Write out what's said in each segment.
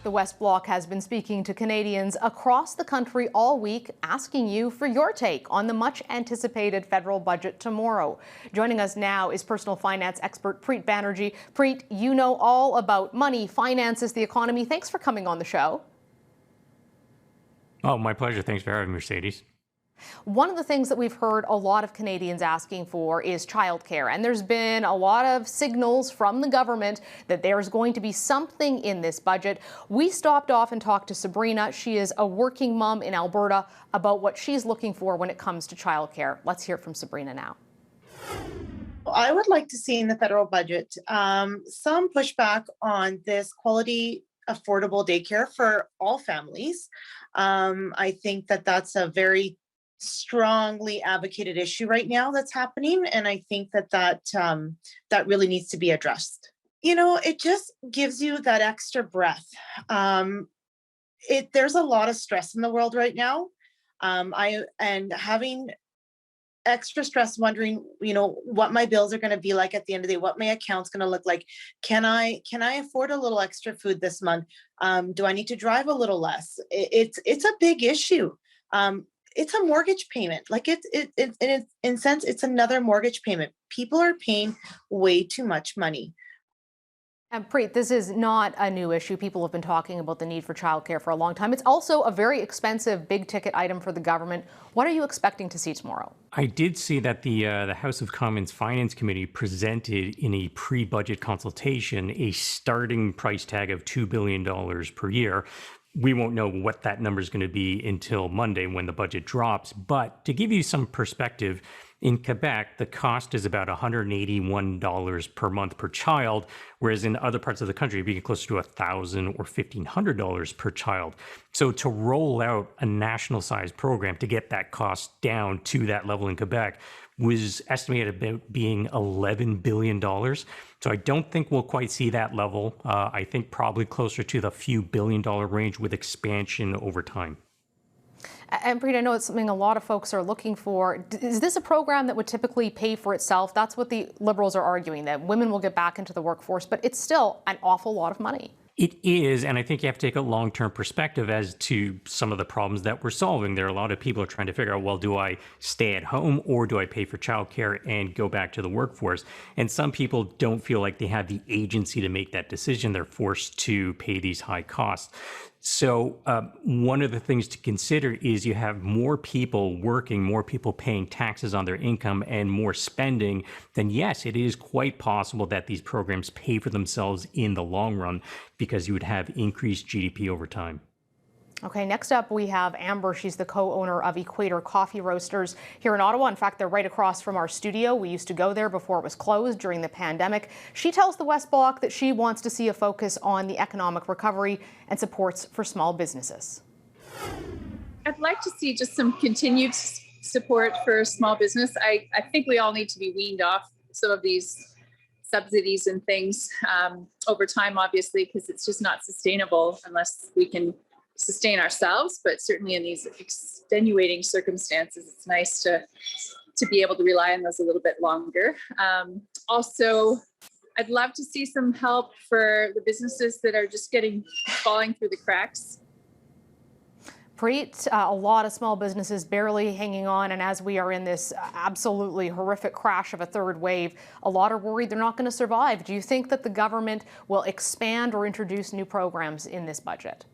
the West Bloc has been speaking to Canadians across the country all week, asking you for your take on the much anticipated federal budget tomorrow. Joining us now is personal finance expert Preet Banerjee. Preet, you know all about money, finances, the economy. Thanks for coming on the show. Oh, my pleasure. Thanks for having me, Mercedes. One of the things that we've heard a lot of Canadians asking for is childcare, and there's been a lot of signals from the government that there's going to be something in this budget. We stopped off and talked to Sabrina. She is a working mom in Alberta about what she's looking for when it comes to childcare. Let's hear from Sabrina now. I would like to see in the federal budget some pushback on this quality, affordable daycare for all families. I think that that's a very strongly advocated issue right now that's happening, and I think that really needs to be addressed. It just gives you that extra breath. There's a lot of stress in the world right now. Having extra stress, wondering, what my bills are going to be like at the end of the day, what my account's going to look like. Can I afford a little extra food this month? Do I need to drive a little less? It's a big issue. It's a mortgage payment. Like in a sense, it's another mortgage payment. People are paying way too much money. And Preet, this is not a new issue. People have been talking about the need for childcare for a long time. It's also a very expensive, big ticket item for the government. What are you expecting to see tomorrow? I did see that the House of Commons Finance Committee presented in a pre-budget consultation a starting price tag of $2 billion per year. We won't know what that number is going to be until Monday when the budget drops. But to give you some perspective, in Quebec, the cost is about $181 per month per child, whereas in other parts of the country, it'd be closer to $1,000 or $1,500 per child. So to roll out a national size program to get that cost down to that level in Quebec was estimated about being $11 billion. So I don't think we'll quite see that level. I think probably closer to the few $billion range with expansion over time. And Preet, I know it's something a lot of folks are looking for. Is this a program that would typically pay for itself? That's what the Liberals are arguing, that women will get back into the workforce, but it's still an awful lot of money. It is, and I think you have to take a long-term perspective as to some of the problems that we're solving. There are a lot of people who are trying to figure out, well, do I stay at home or do I pay for childcare and go back to the workforce? And some people don't feel like they have the agency to make that decision. They're forced to pay these high costs. So one of the things to consider is you have more people working, more people paying taxes on their income and more spending, then yes, it is quite possible that these programs pay for themselves in the long run because you would have increased GDP over time. Okay, next up we have Amber. She's the co-owner of Equator Coffee Roasters here in Ottawa. In fact, they're right across from our studio. We used to go there before it was closed during the pandemic. She tells the West Bloc that she wants to see a focus on the economic recovery and supports for small businesses. I'd like to see just some continued support for small business. I think we all need to be weaned off some of these subsidies and things over time, obviously, because it's just not sustainable unless we can sustain ourselves, but certainly in these extenuating circumstances, it's nice to be able to rely on those a little bit longer. Also, I'd love to see some help for the businesses that are just falling through the cracks. Preet, a lot of small businesses barely hanging on, and as we are in this absolutely horrific crash of a third wave, a lot are worried they're not going to survive. Do you think that the government will expand or introduce new programs in this budget?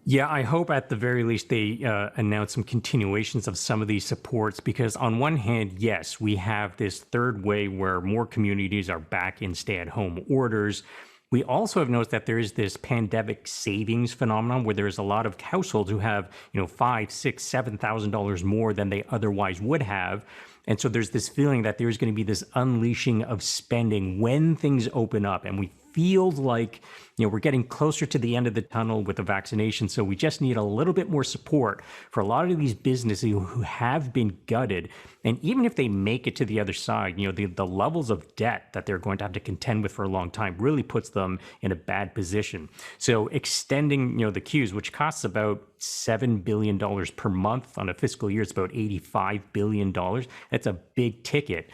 Yeah, I hope at the very least they announce some continuations of some of these supports, because on one hand, yes, we have this third wave where more communities are back in stay-at-home orders. We also have noticed that there is this pandemic savings phenomenon where there's a lot of households who have, $5,000, $6,000, $7,000 more than they otherwise would have. And so there's this feeling that there's going to be this unleashing of spending when things open up. And we feel like, we're getting closer to the end of the tunnel with the vaccination. So we just need a little bit more support for a lot of these businesses who have been gutted. And even if they make it to the other side, the levels of debt that they're going to have to contend with for a long time really puts them in a bad position. So extending, the queues, which costs about $7 billion per month on a fiscal year, it's about $85 billion. That's a big ticket.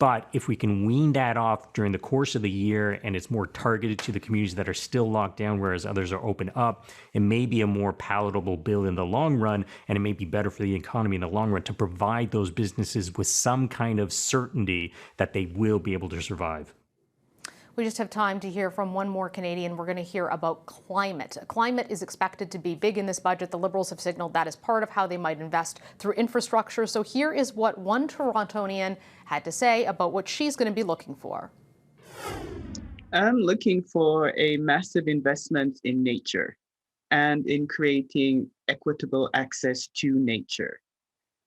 But if we can wean that off during the course of the year and it's more targeted to the communities that are still locked down, whereas others are open up, it may be a more palatable bill in the long run, and it may be better for the economy in the long run to provide those businesses with some kind of certainty that they will be able to survive. We just have time to hear from one more Canadian. We're going to hear about climate. Climate is expected to be big in this budget. The Liberals have signaled that is part of how they might invest through infrastructure. So here is what one Torontonian had to say about what she's going to be looking for. I'm looking for a massive investment in nature and in creating equitable access to nature.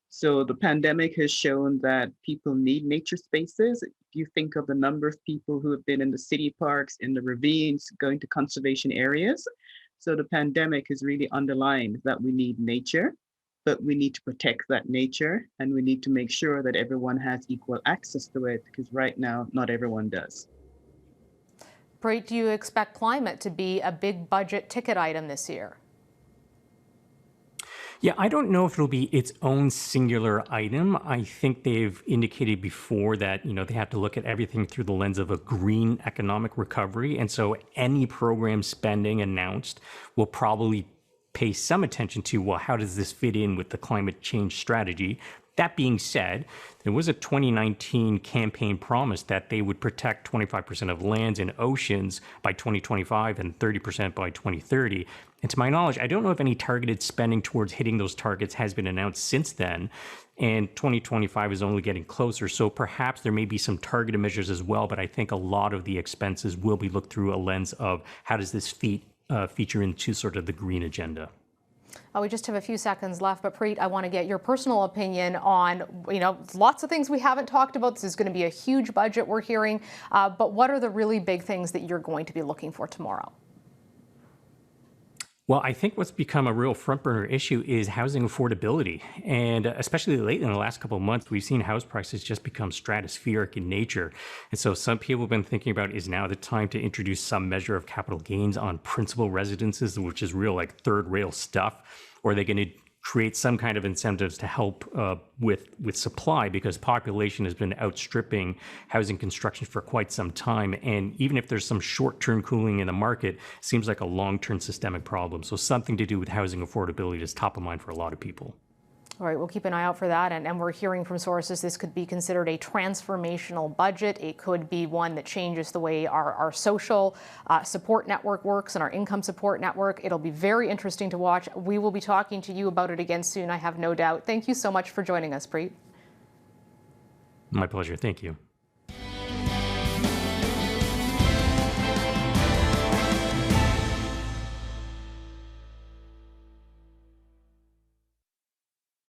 So the pandemic has shown that people need nature spaces. If you think of the number of people who have been in the city parks, in the ravines, going to conservation areas. So the pandemic has really underlined that we need nature, but we need to protect that nature, and we need to make sure that everyone has equal access to it, because right now, not everyone does. Preet, do you expect climate to be a big budget ticket item this year? Yeah, I don't know if it'll be its own singular item. I think they've indicated before that, they have to look at everything through the lens of a green economic recovery. And so any program spending announced will probably pay some attention to, well, how does this fit in with the climate change strategy? That being said, there was a 2019 campaign promise that they would protect 25% of lands and oceans by 2025 and 30% by 2030. And to my knowledge, I don't know if any targeted spending towards hitting those targets has been announced since then. And 2025 is only getting closer. So perhaps there may be some targeted measures as well. But I think a lot of the expenses will be looked through a lens of how does this feature into sort of the green agenda. We just have a few seconds left, but Preet, I want to get your personal opinion on, lots of things we haven't talked about. This is going to be a huge budget we're hearing, but what are the really big things that you're going to be looking for tomorrow? Well, I think what's become a real front burner issue is housing affordability. And especially lately in the last couple of months, we've seen house prices just become stratospheric in nature. And so some people have been thinking about, is now the time to introduce some measure of capital gains on principal residences, which is real like third rail stuff? Or are they going to create some kind of incentives to help with supply, because population has been outstripping housing construction for quite some time. And even if there's some short-term cooling in the market, it seems like a long-term systemic problem. So something to do with housing affordability is top of mind for a lot of people. All right, we'll keep an eye out for that. And we're hearing from sources this could be considered a transformational budget. It could be one that changes the way our social support network works and our income support network. It'll be very interesting to watch. We will be talking to you about it again soon, I have no doubt. Thank you so much for joining us, Preet. My pleasure. Thank you.